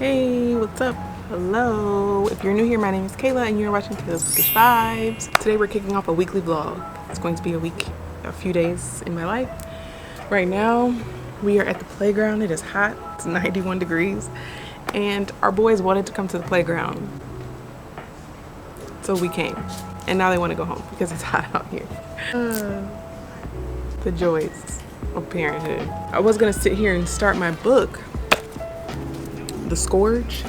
Hey, what's up? Hello. If you're new here, my name is Kayla and you're watching Kayla's Bookish Vibes. Today we're kicking off a weekly vlog. It's going to be a few days in my life. Right now, we are at the playground. It is hot. It's 91 degrees. And our boys wanted to come to the playground. So we came. And now they want to go home because it's hot out here. The joys of parenthood. I was going to sit here and start my book, The Scourge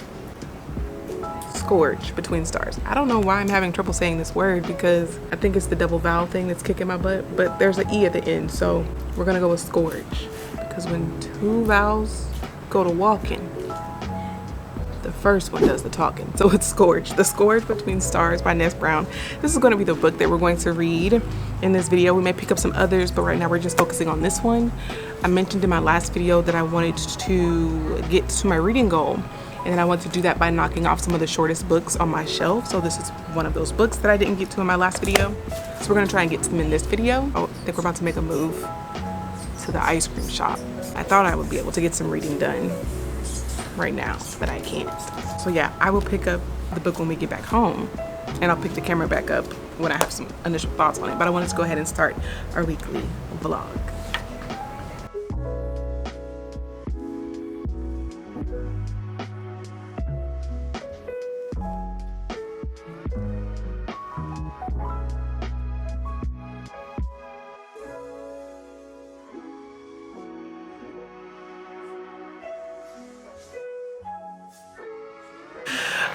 between stars. I don't know why I'm having trouble saying this word because I think it's the double vowel thing that's kicking my butt, but there's an E at the end, so we're gonna go with Scourge because when two vowels go to walking, the first one does the talking. So it's Scourge. The Scourge Between Stars by Ness Brown. This is going to be the book that we're going to read in this video. We may pick up some others, but right now we're just focusing on this one. I mentioned in my last video that I wanted to get to my reading goal, and I want to do that by knocking off some of the shortest books on my shelf. So this is one of those books that I didn't get to in my last video. So we're gonna try and get to them in this video. Oh, I think we're about to make a move to the ice cream shop. I thought I would be able to get some reading done right now, but I can't. So yeah, I will pick up the book when we get back home, and I'll pick the camera back up when I have some initial thoughts on it. But I wanted to go ahead and start our weekly vlog.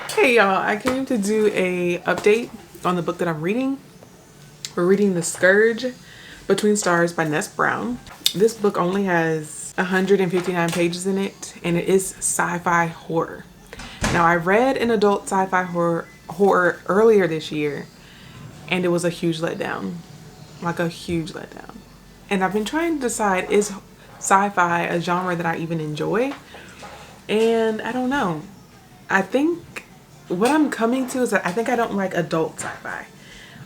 Hey y'all, I came to do a update on the book that I'm reading. We're reading The Scourge Between Stars by Ness Brown. This book only has 159 pages in it, and it is sci-fi horror. Now, I read an adult sci-fi horror earlier this year, and it was a huge letdown. Like a huge letdown. And I've been trying to decide, is sci-fi a genre that I even enjoy? And I don't know. I think what I'm coming to is that I think I don't like adult sci-fi.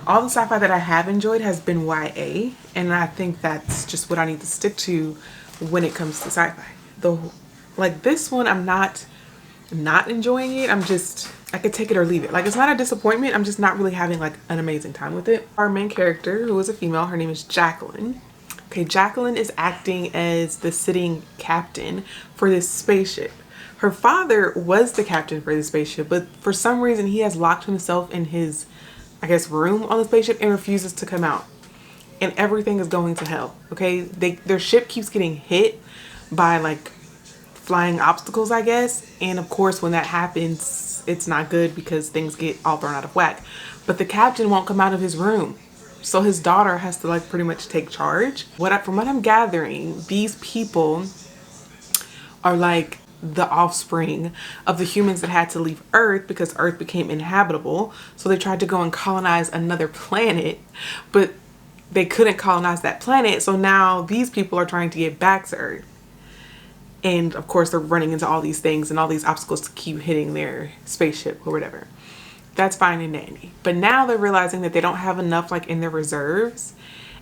All the sci-fi that I have enjoyed has been YA, and I think that's just what I need to stick to when it comes to sci-fi. Though, like this one, I'm not enjoying it. I could take it or leave it. Like, it's not a disappointment. I'm just not really having like an amazing time with it. Our main character, who is a female, her name is Jacqueline. Okay, Jacqueline is acting as the sitting captain for this spaceship. Her father was the captain for the spaceship, but for some reason he has locked himself in his, I guess, room on the spaceship and refuses to come out. And everything is going to hell, okay? Their ship keeps getting hit by like flying obstacles, I guess. And of course, when that happens, it's not good because things get all thrown out of whack. But the captain won't come out of his room. So his daughter has to like pretty much take charge. From what I'm gathering, these people are like the offspring of the humans that had to leave Earth because Earth became inhabitable. So they tried to go and colonize another planet, but they couldn't colonize that planet. So now these people are trying to get back to Earth. And of course they're running into all these things and all these obstacles to keep hitting their spaceship or whatever. That's fine and dandy. But now they're realizing that they don't have enough like in their reserves,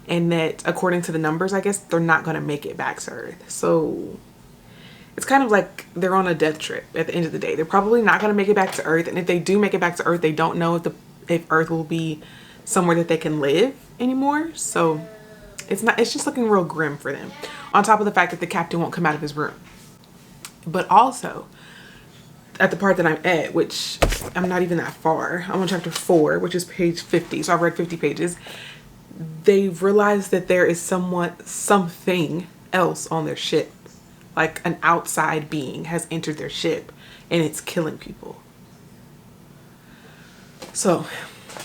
and that according to the numbers, I guess they're not going to make it back to Earth. So it's kind of like they're on a death trip at the end of the day. They're probably not going to make it back to Earth. And if they do make it back to Earth, they don't know if Earth will be somewhere that they can live anymore. So it's just looking real grim for them. On top of the fact that the captain won't come out of his room. But also, at the part that I'm at, which I'm not even that far, I'm on chapter 4, which is page 50. So I've read 50 pages. They've realized that there is something else on their ship. Like an outside being has entered their ship and it's killing people. So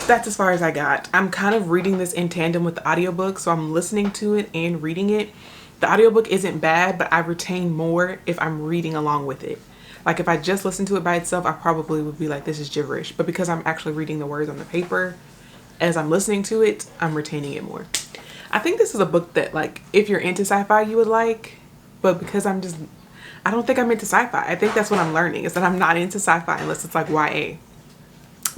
that's as far as I got. I'm kind of reading this in tandem with the audiobook, so I'm listening to it and reading it. The audiobook isn't bad, but I retain more if I'm reading along with it. Like if I just listened to it by itself, I probably would be like, this is gibberish. But because I'm actually reading the words on the paper as I'm listening to it, I'm retaining it more. I think this is a book that, like, if you're into sci-fi, you would like. But because I don't think I'm into sci-fi. I think that's what I'm learning, is that I'm not into sci-fi unless it's like YA.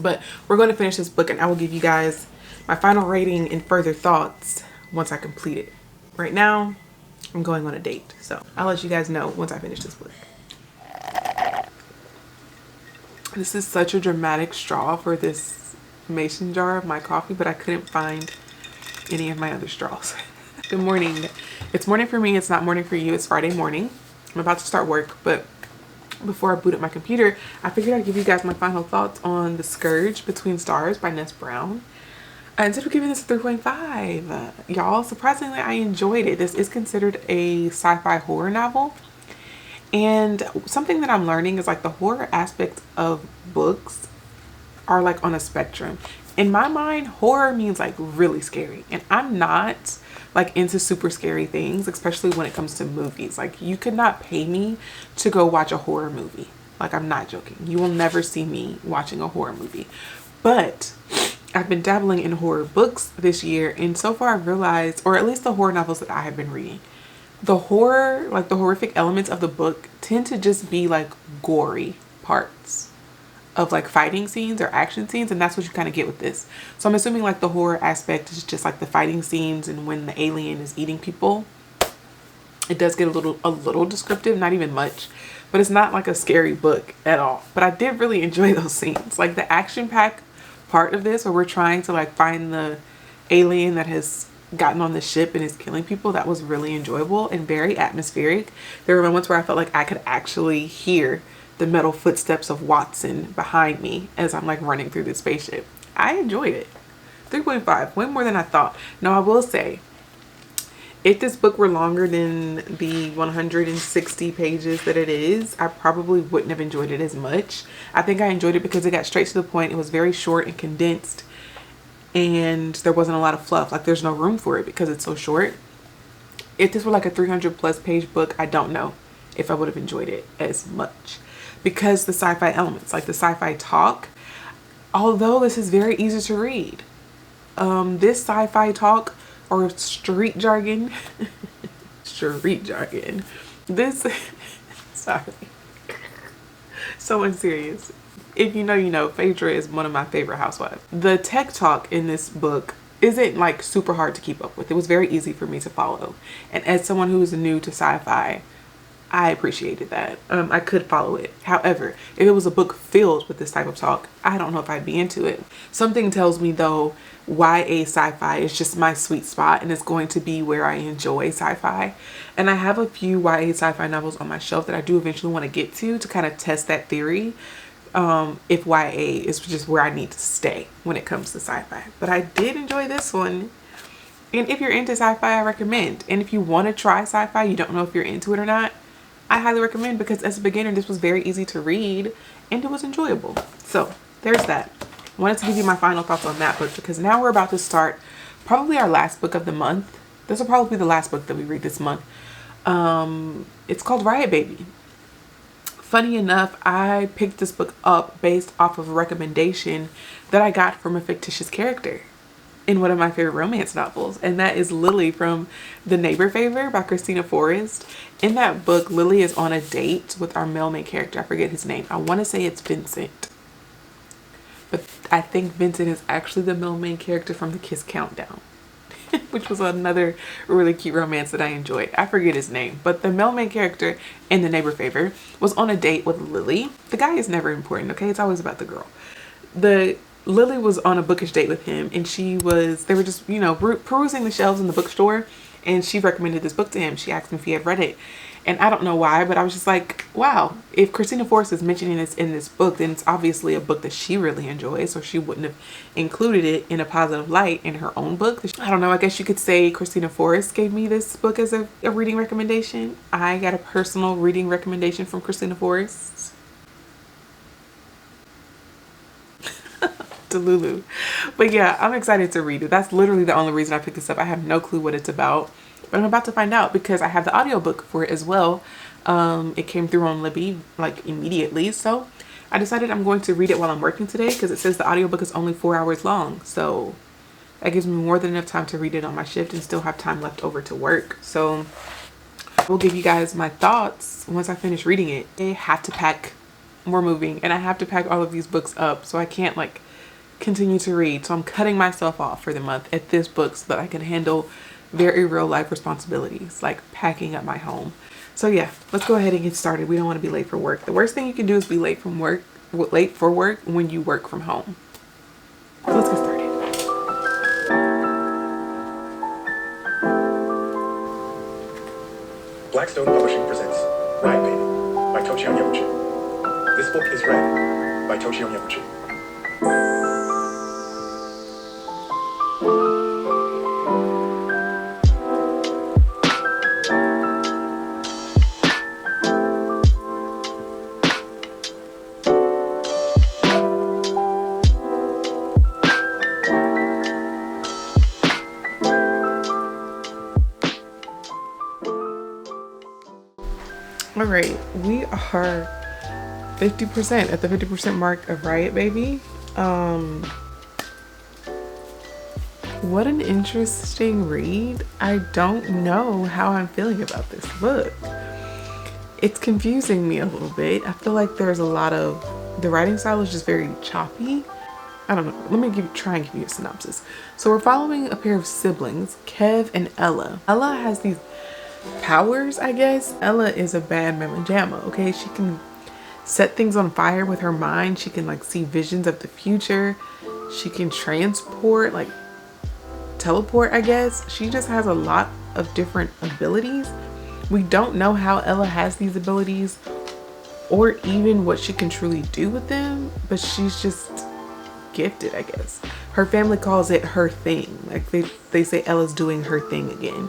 But we're going to finish this book and I will give you guys my final rating and further thoughts once I complete it. Right now, I'm going on a date. So I'll let you guys know once I finish this book. This is such a dramatic straw for this mason jar of my coffee, but I couldn't find any of my other straws. Good morning. It's morning for me. It's not morning for you. It's Friday morning. I'm about to start work, but before I boot up my computer, I figured I'd give you guys my final thoughts on The Scourge Between Stars by Ness Brown. I ended up giving this a 3.5. Y'all, surprisingly, I enjoyed it. This is considered a sci-fi horror novel. And something that I'm learning is like the horror aspect of books are like on a spectrum. In my mind, horror means like really scary. And I'm not like into super scary things, especially when it comes to movies. Like you could not pay me to go watch a horror movie. Like I'm not joking. You will never see me watching a horror movie. But I've been dabbling in horror books this year. And so far I've realized, or at least the horror novels that I have been reading, the horror, like the horrific elements of the book tend to just be like gory parts of like fighting scenes or action scenes, and that's what you kind of get with this. So I'm assuming like the horror aspect is just like the fighting scenes and when the alien is eating people. It does get a little descriptive, not even much, but it's not like a scary book at all. But I did really enjoy those scenes, like the action pack part of this where we're trying to like find the alien that has gotten on the ship and is killing people. That was really enjoyable and very atmospheric. There were moments where I felt like I could actually hear the metal footsteps of Watson behind me as I'm like running through this spaceship. I enjoyed it. 3.5, way more than I thought. Now I will say, if this book were longer than the 160 pages that it is, I probably wouldn't have enjoyed it as much. I think I enjoyed it because it got straight to the point. It was very short and condensed, and there wasn't a lot of fluff. Like there's no room for it because it's so short. If this were like a 300+ page book, I don't know if I would have enjoyed it as much, because the sci-fi elements, like the sci-fi talk, although this is very easy to read, this sci-fi talk or street jargon, this, sorry, so unserious. If you know, you know, Phaedra is one of my favorite housewives. The tech talk in this book isn't like super hard to keep up with. It was very easy for me to follow. And as someone who is new to sci-fi, I appreciated that. I could follow it. However, if it was a book filled with this type of talk, I don't know if I'd be into it. Something tells me though, YA sci-fi is just my sweet spot, and it's going to be where I enjoy sci-fi. And I have a few YA sci-fi novels on my shelf that I do eventually want to get to kind of test that theory. If YA is just where I need to stay when it comes to sci-fi. But I did enjoy this one. And if you're into sci-fi, I recommend. And if you want to try sci-fi, you don't know if you're into it or not, I highly recommend, because as a beginner, this was very easy to read and it was enjoyable. So there's that. I wanted to give you my final thoughts on that book, because now we're about to start probably our last book of the month. This will probably be the last book that we read this month. It's called Riot Baby. Funny enough, I picked this book up based off of a recommendation that I got from a fictitious character in one of my favorite romance novels, and that is Lily from The Neighbor Favor by Christina Forrest. In that book, Lily is on a date with our male main character. I forget his name. I want to say it's Vincent, but I think Vincent is actually the male main character from The Kiss Countdown, which was another really cute romance that I enjoyed. I forget his name, but the male main character in The Neighbor Favor was on a date with Lily. The guy is never important, okay? It's always about the girl. Lily was on a bookish date with him, and they were just, you know, perusing the shelves in the bookstore, and she recommended this book to him. She asked him if he had read it, and I don't know why, but I was just like, wow, if Christina Forrest is mentioning this in this book, then it's obviously a book that she really enjoys, or she wouldn't have included it in a positive light in her own book. I don't know, I guess you could say Christina Forrest gave me this book as a reading recommendation. I got a personal reading recommendation from Christina Forrest. To Lulu. But yeah, I'm excited to read it. That's literally the only reason I picked this up. I have no clue what it's about, but I'm about to find out because I have the audiobook for it as well. It came through on Libby like immediately, so I decided I'm going to read it while I'm working today, because it says the audiobook is only 4 hours long, so that gives me more than enough time to read it on my shift and still have time left over to work. So I will give you guys my thoughts once I finish reading it. I have to pack more moving, and I have to pack all of these books up, so I can't like continue to read. So I'm cutting myself off for the month at this book so that I can handle very real life responsibilities like packing up my home. So yeah, let's go ahead and get started. We don't want to be late for work. The worst thing you can do is be late for work late for work when you work from home. So let's get started. Blackstone Publishing presents Riot Baby by Tochio Yabuchi. This book is read by Tochio Yabuchi. All right, we are 50% at the 50% mark of Riot Baby. What an interesting read. I don't know how I'm feeling about this book. It's confusing me a little bit. I feel like there's a lot of, the writing style is just very choppy. I don't know. Let me try and give you a synopsis. So we're following a pair of siblings, Kev and Ella. Ella has these powers, I guess. Ella is a bad mama jamma, okay? She can set things on fire with her mind. She can like see visions of the future. She can transport, like teleport, I guess. She just has a lot of different abilities. We don't know how Ella has these abilities or even what she can truly do with them, but she's just gifted, I guess. Her family calls it her thing. Like they say Ella's doing her thing again.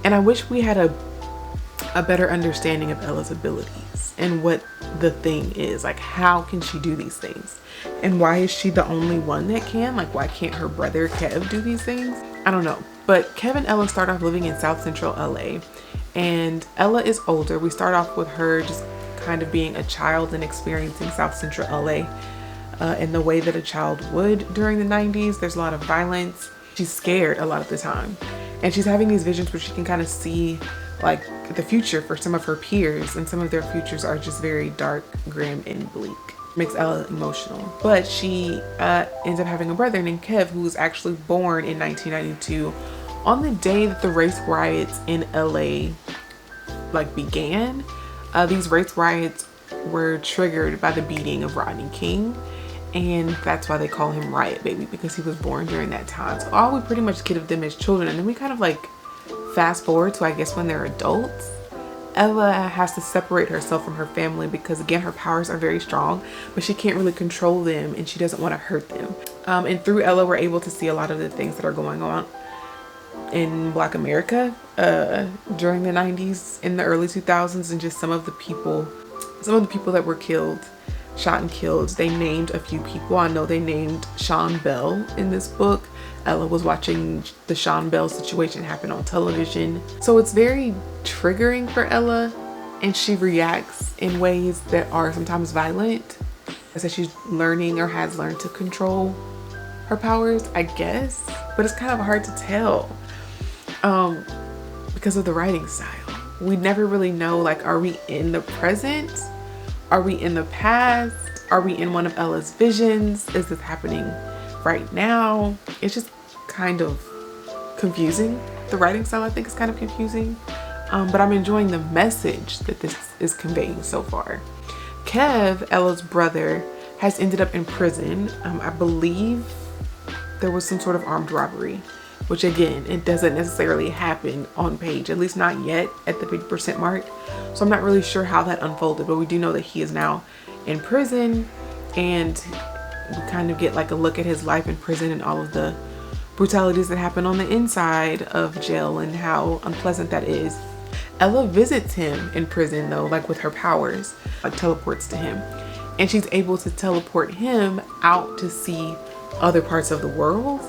And I wish we had a better understanding of Ella's abilities and what the thing is. Like, how can she do these things? And why is she the only one that can? Like, why can't her brother Kev do these things? I don't know. But Kev and Ella start off living in South Central LA. And Ella is older. We start off with her just kind of being a child and experiencing South Central LA in the way that a child would during the 90s. There's a lot of violence. She's scared a lot of the time. And she's having these visions where she can kind of see like the future for some of her peers, and some of their futures are just very dark, grim, and bleak. Makes Ella emotional. But she ends up having a brother named Kev, who was actually born in 1992 on the day that the race riots in LA like began. These race riots were triggered by the beating of Rodney King. And that's why they call him Riot Baby, because he was born during that time. So all we pretty much get of them as children. And then we kind of like fast forward to, I guess, when they're adults. Ella has to separate herself from her family because, again, her powers are very strong, but she can't really control them and she doesn't want to hurt them. And through Ella, we're able to see a lot of the things that are going on in Black America during the 90s, in the early 2000s, and just some of the people that were killed. Shot and killed. They named a few people. I know they named Sean Bell in this book. Ella was watching the Sean Bell situation happen on television. So it's very triggering for Ella, and she reacts in ways that are sometimes violent. So she's learning or has learned to control her powers, I guess. But it's kind of hard to tell because of the writing style. We never really know, like, are we in the present? Are we in the past? Are we in one of Ella's visions? Is this happening right now? It's just kind of confusing. The writing style, I think, is kind of confusing. But I'm enjoying the message that this is conveying so far. Kev, Ella's brother, has ended up in prison. I believe there was some sort of armed robbery, which, again, it doesn't necessarily happen on page, at least not yet at the 50% mark. So I'm not really sure how that unfolded, but we do know that he is now in prison, and we kind of get like a look at his life in prison and all of the brutalities that happen on the inside of jail and how unpleasant that is. Ella visits him in prison though, like with her powers, like teleports to him, and she's able to teleport him out to see other parts of the world.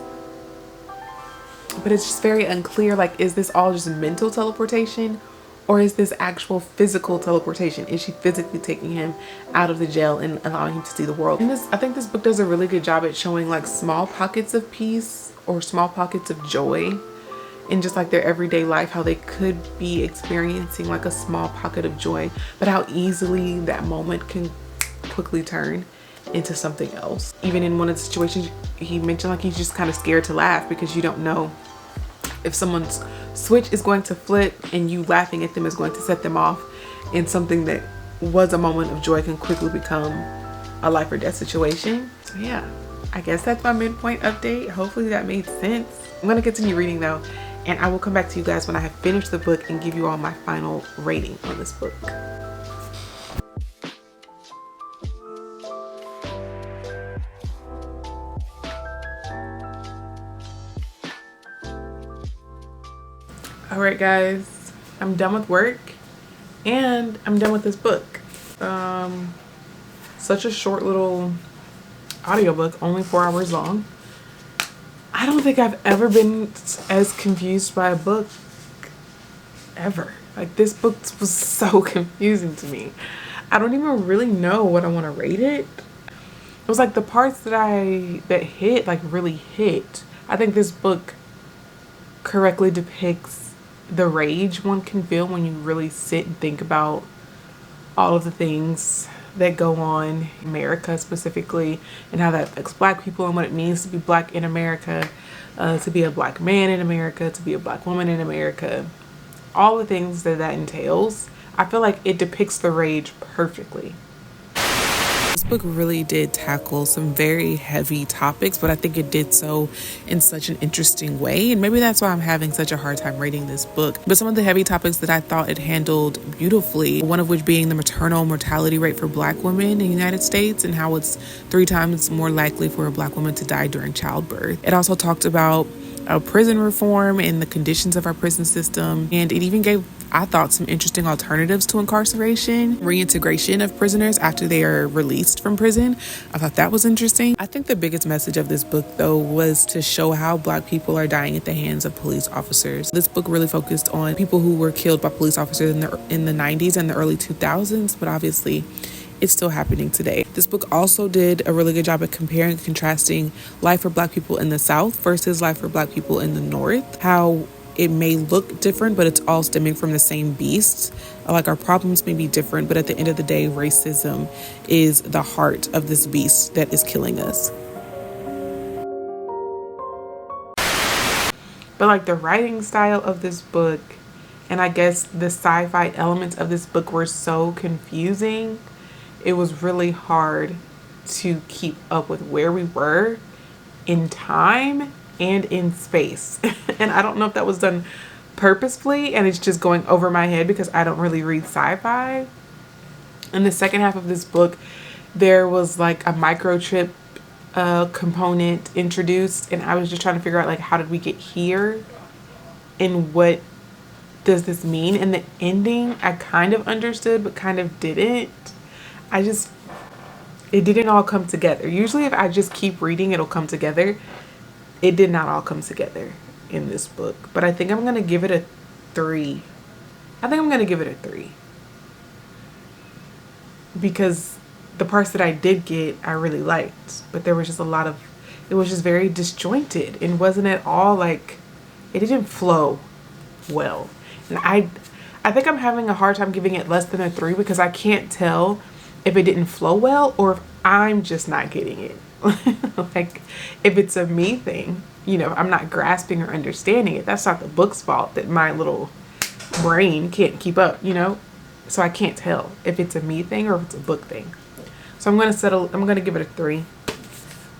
But it's just very unclear, like, is this all just mental teleportation, or is this actual physical teleportation? Is she physically taking him out of the jail and allowing him to see the world? And I think this book does a really good job at showing like small pockets of peace or small pockets of joy in just like their everyday life, how they could be experiencing like a small pocket of joy, but how easily that moment can quickly turn into something else. Even in one of the situations he mentioned, like, he's just kind of scared to laugh because you don't know if someone's switch is going to flip and you laughing at them is going to set them off, and something that was a moment of joy can quickly become a life or death situation. So yeah, I guess that's my midpoint update. Hopefully that made sense. I'm gonna continue reading though, and I will come back to you guys when I have finished the book and give you all my final rating on this book. All right guys, I'm done with work and I'm done with this book. Such a short little audiobook, only 4 hours long. I don't think I've ever been as confused by a book ever. Like, this book was so confusing to me. I don't even really know what I want to rate it. It was like the parts that hit, like really hit. I think this book correctly depicts the rage one can feel when you really sit and think about all of the things that go on in America specifically, and how that affects Black people and what it means to be Black in America, to be a Black man in America, to be a Black woman in America, all the things that entails. I feel like it depicts the rage perfectly. This book really did tackle some very heavy topics, but I think it did so in such an interesting way. And maybe that's why I'm having such a hard time reading this book. But some of the heavy topics that I thought it handled beautifully, one of which being the maternal mortality rate for Black women in the United States and how it's 3 times more likely for a Black woman to die during childbirth. It also talked about prison reform and the conditions of our prison system. And it even gave, I thought, some interesting alternatives to incarceration, reintegration of prisoners after they are released from prison. I thought that was interesting. I think the biggest message of this book, though, was to show how Black people are dying at the hands of police officers. This book really focused on people who were killed by police officers in the 90s and the early 2000s, but obviously it's still happening today. This book also did a really good job at comparing and contrasting life for Black people in the South versus life for Black people in the North. How it may look different, but it's all stemming from the same beast. Like, our problems may be different, but at the end of the day, racism is the heart of this beast that is killing us. But like, the writing style of this book, and I guess the sci-fi elements of this book were so confusing. It was really hard to keep up with where we were in time and in space. And I don't know if that was done purposefully and it's just going over my head because I don't really read sci-fi. In the second half of this book, there was like a microchip component introduced, and I was just trying to figure out, like, how did we get here and what does this mean? And the ending I kind of understood but kind of didn't. It didn't all come together. Usually if I just keep reading, it'll come together. It did not all come together in this book, but I think I'm going to give it a 3. Because the parts that I did get, I really liked, but there was just it was just very disjointed and wasn't at all like, it didn't flow well. And I think I'm having a hard time giving it less than a 3 because I can't tell if it didn't flow well or if I'm just not getting it. Like, if it's a me thing, I'm not grasping or understanding it. That's not the book's fault that my little brain can't keep up, So I can't tell if it's a me thing or if it's a book thing. So I'm going to give it a 3.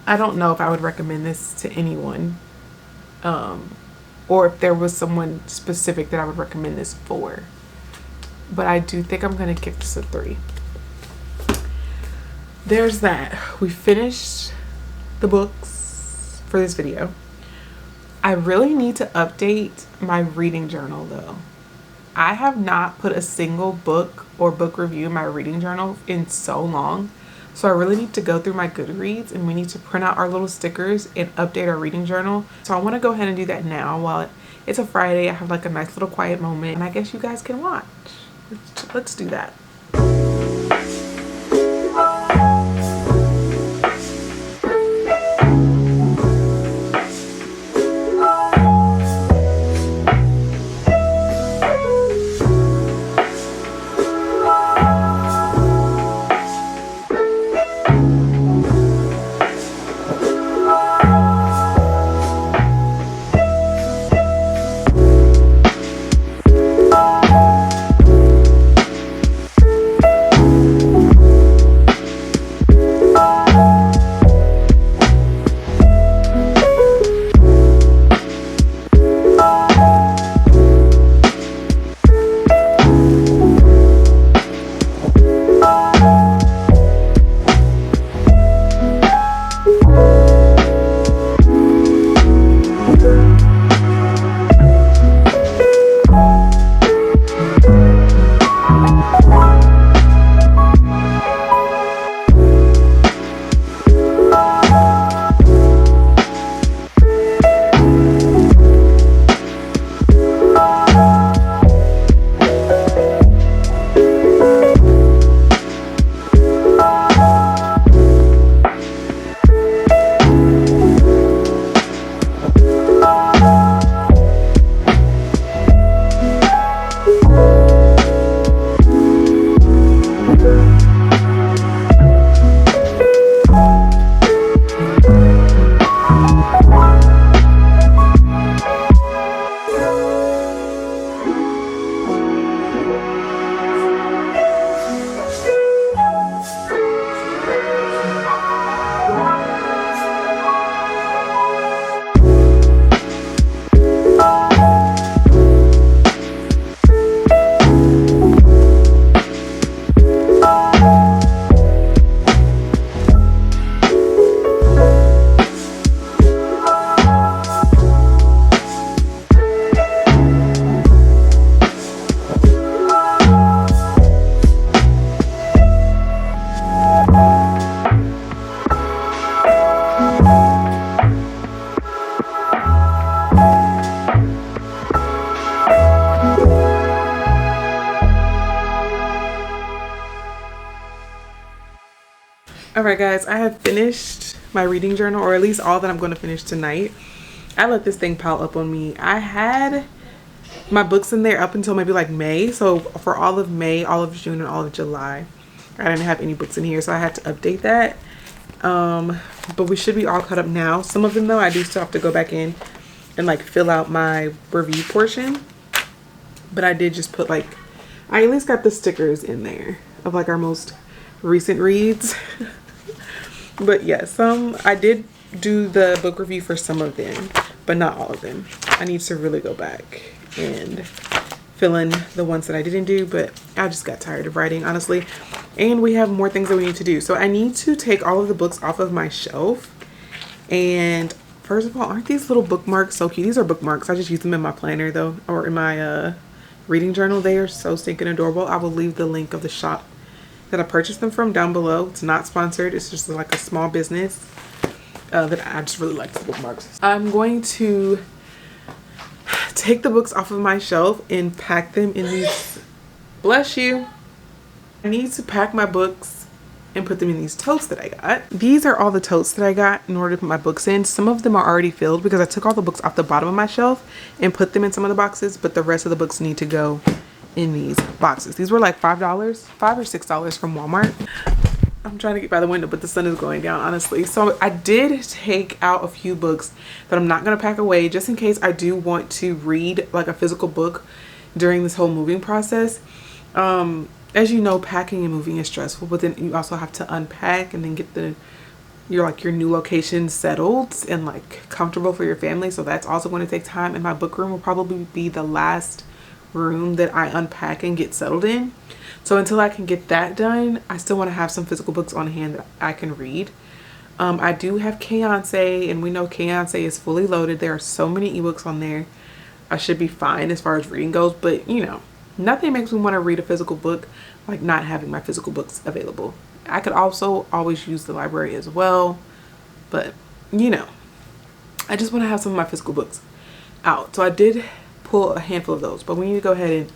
I don't know if I would recommend this to anyone. Or if there was someone specific that I would recommend this for. But I do think I'm going to give this a 3. There's that. We finished the books for this video. I really need to update my reading journal though. I have not put a single book or book review in my reading journal in so long. So I really need to go through my Goodreads and we need to print out our little stickers and update our reading journal. So I want to go ahead and do that now while it's a Friday. I have like a nice little quiet moment and I guess you guys can watch. Let's do that. All right, guys, I have finished my reading journal, or at least all that I'm going to finish tonight. I let this thing pile up on me. I had my books in there up until maybe like May. So for all of May, all of June, and all of July, I didn't have any books in here. So I had to update that. But we should be all caught up now. Some of them though, I do still have to go back in and like fill out my review portion. But I did just put like, I at least got the stickers in there of like our most recent reads. But yes, I did do the book review for some of them, but not all of them. I need to really go back and fill in the ones that I didn't do, but I just got tired of writing, honestly. And we have more things that we need to do. So I need to take all of the books off of my shelf. And first of all, aren't these little bookmarks so cute? These are bookmarks. I just use them in my planner though, or in my reading journal. They are so stinking adorable. I will leave the link of the shop that I purchased them from down below. It's not sponsored. It's just like a small business that I just really like, the bookmarks. I'm going to take the books off of my shelf and pack them in these, bless you. I need to pack my books and put them in these totes that I got. These are all the totes that I got in order to put my books in. Some of them are already filled because I took all the books off the bottom of my shelf and put them in some of the boxes, but the rest of the books need to go in these boxes. These were like $5 or $6 from Walmart. I'm trying to get by the window, but the sun is going down, honestly. So I did take out a few books that I'm not going to pack away just in case I do want to read like a physical book during this whole moving process. As you know, packing and moving is stressful, but then you also have to unpack and then get your new location settled and like comfortable for your family. So that's also going to take time, and my book room will probably be the last room that I unpack and get settled in. So until I can get that done, I still want to have some physical books on hand that I can read. I do have K-On-Say, and we know K-On-Say is fully loaded. There are so many ebooks on there. I should be fine as far as reading goes, but you know, nothing makes me want to read a physical book like not having my physical books available. I could also always use the library as well, but you know, I just want to have some of my physical books out. So I did pull a handful of those, but we need to go ahead and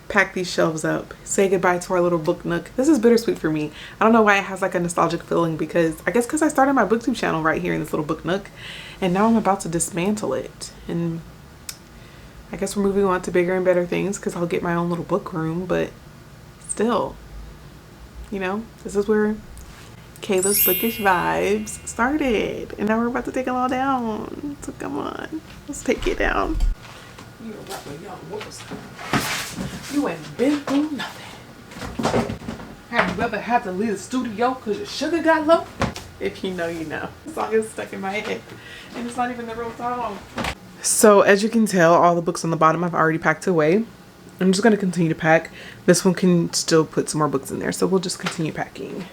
pack these shelves up, say goodbye to our little book nook. This is bittersweet for me. I don't know why it has like a nostalgic feeling, because I guess because I started my booktube channel right here in this little book nook, and now I'm about to dismantle it, and I guess we're moving on to bigger and better things because I'll get my own little book room. But still, you know, this is where Kayla's bookish vibes started, and now we're about to take it all down. So come on, let's take it down. You ain't been through nothing. Have you ever had to leave the studio because your sugar got low? If you know, you know. The song is stuck in my head, and it's not even the real song. So as you can tell, all the books on the bottom I've already packed away. I'm just going to continue to pack. This one can still put some more books in there, so we'll just continue packing.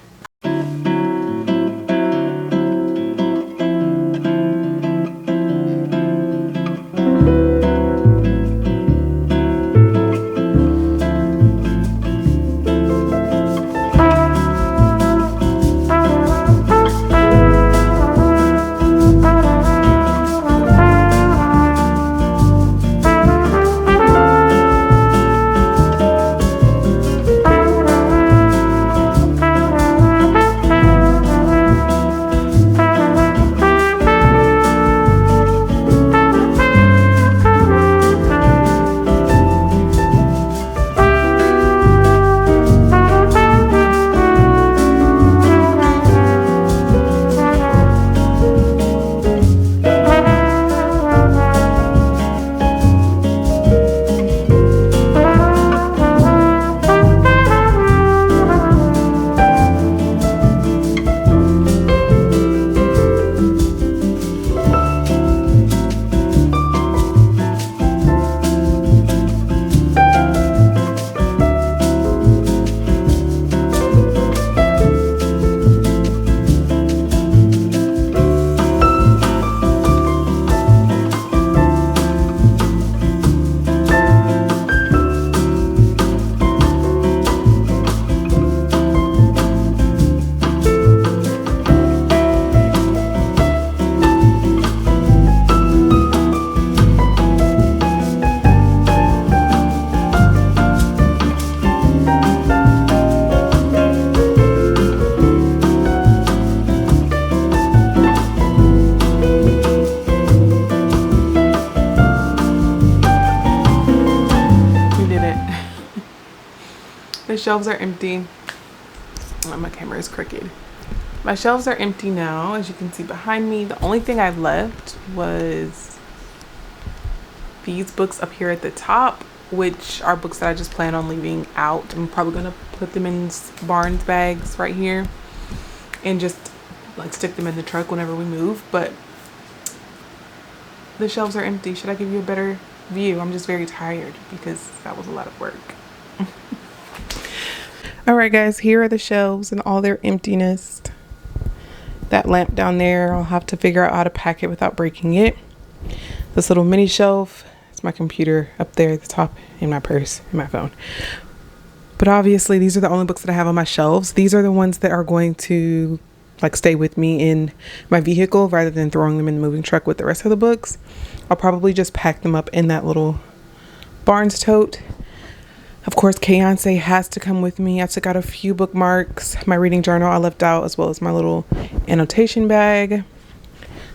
shelves are empty. Oh, my camera is crooked. My shelves are empty now, as you can see behind me. The only thing I left was these books up here at the top, which are books that I just plan on leaving out. I'm probably gonna put them in Barnes bags right here and just like stick them in the truck whenever we move. But the shelves are empty. Should I give you a better view? I'm just very tired because that was a lot of work. All right, guys, here are the shelves and all their emptiness. That lamp down there, I'll have to figure out how to pack it without breaking it. This little mini shelf, it's my computer up there at the top, in my purse, in my phone. But obviously these are the only books that I have on my shelves. These are the ones that are going to like stay with me in my vehicle rather than throwing them in the moving truck with the rest of the books. I'll probably just pack them up in that little Barnes tote. Of course, Kayonce has to come with me. I took out a few bookmarks. My reading journal I left out, as well as my little annotation bag.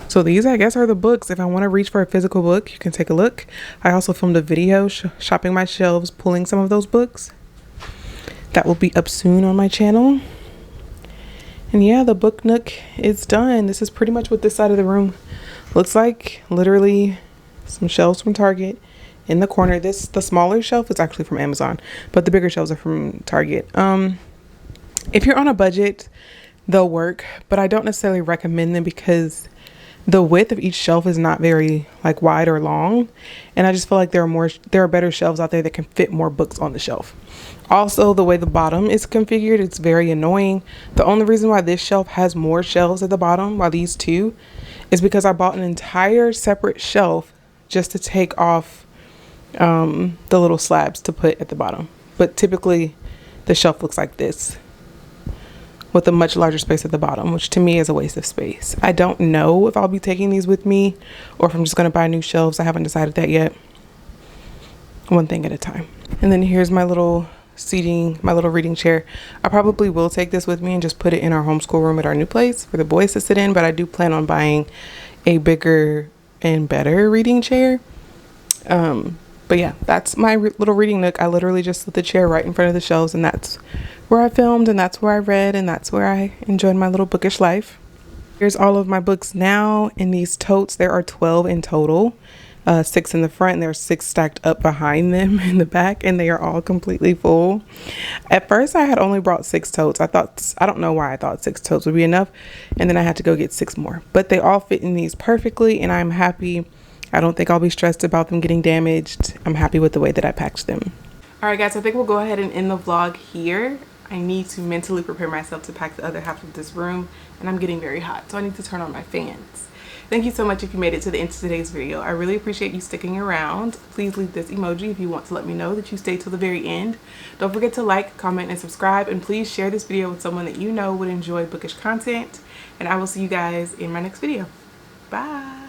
So these, I guess, are the books. If I want to reach for a physical book, you can take a look. I also filmed a video shopping my shelves, pulling some of those books. That will be up soon on my channel. And yeah, the book nook is done. This is pretty much what this side of the room looks like. Literally some shelves from Target. In the corner, the smaller shelf is actually from Amazon, but the bigger shelves are from Target. If you're on a budget, they'll work, but I don't necessarily recommend them because the width of each shelf is not very like wide or long, and I just feel like there are better shelves out there that can fit more books on the shelf. Also, the way the bottom is configured, it's very annoying. The only reason why this shelf has more shelves at the bottom while these two is because I bought an entire separate shelf just to take off the little slabs to put at the bottom. But typically the shelf looks like this with a much larger space at the bottom, which to me is a waste of space. I don't know if I'll be taking these with me or if I'm just going to buy new shelves. I haven't decided that yet. One thing at a time. And then here's my little seating, my little reading chair. I probably will take this with me and just put it in our homeschool room at our new place for the boys to sit in, but I do plan on buying a bigger and better reading chair. But yeah, that's my little reading nook. I literally just put the chair right in front of the shelves, and that's where I filmed, and that's where I read, and that's where I enjoyed my little bookish life. Here's all of my books now in these totes. There are 12 in total, 6 in the front, and there are 6 stacked up behind them in the back, and they are all completely full. At first, I had only brought 6 totes. I don't know why I thought 6 totes would be enough, and then I had to go get 6 more. But they all fit in these perfectly, and I'm happy. I don't think I'll be stressed about them getting damaged. I'm happy with the way that I packed them. All right, guys, I think we'll go ahead and end the vlog here. I need to mentally prepare myself to pack the other half of this room, and I'm getting very hot, so I need to turn on my fans. Thank you so much if you made it to the end of today's video. I really appreciate you sticking around. Please leave this emoji if you want to let me know that you stayed till the very end. Don't forget to like, comment, and subscribe, and please share this video with someone that you know would enjoy bookish content, and I will see you guys in my next video. Bye.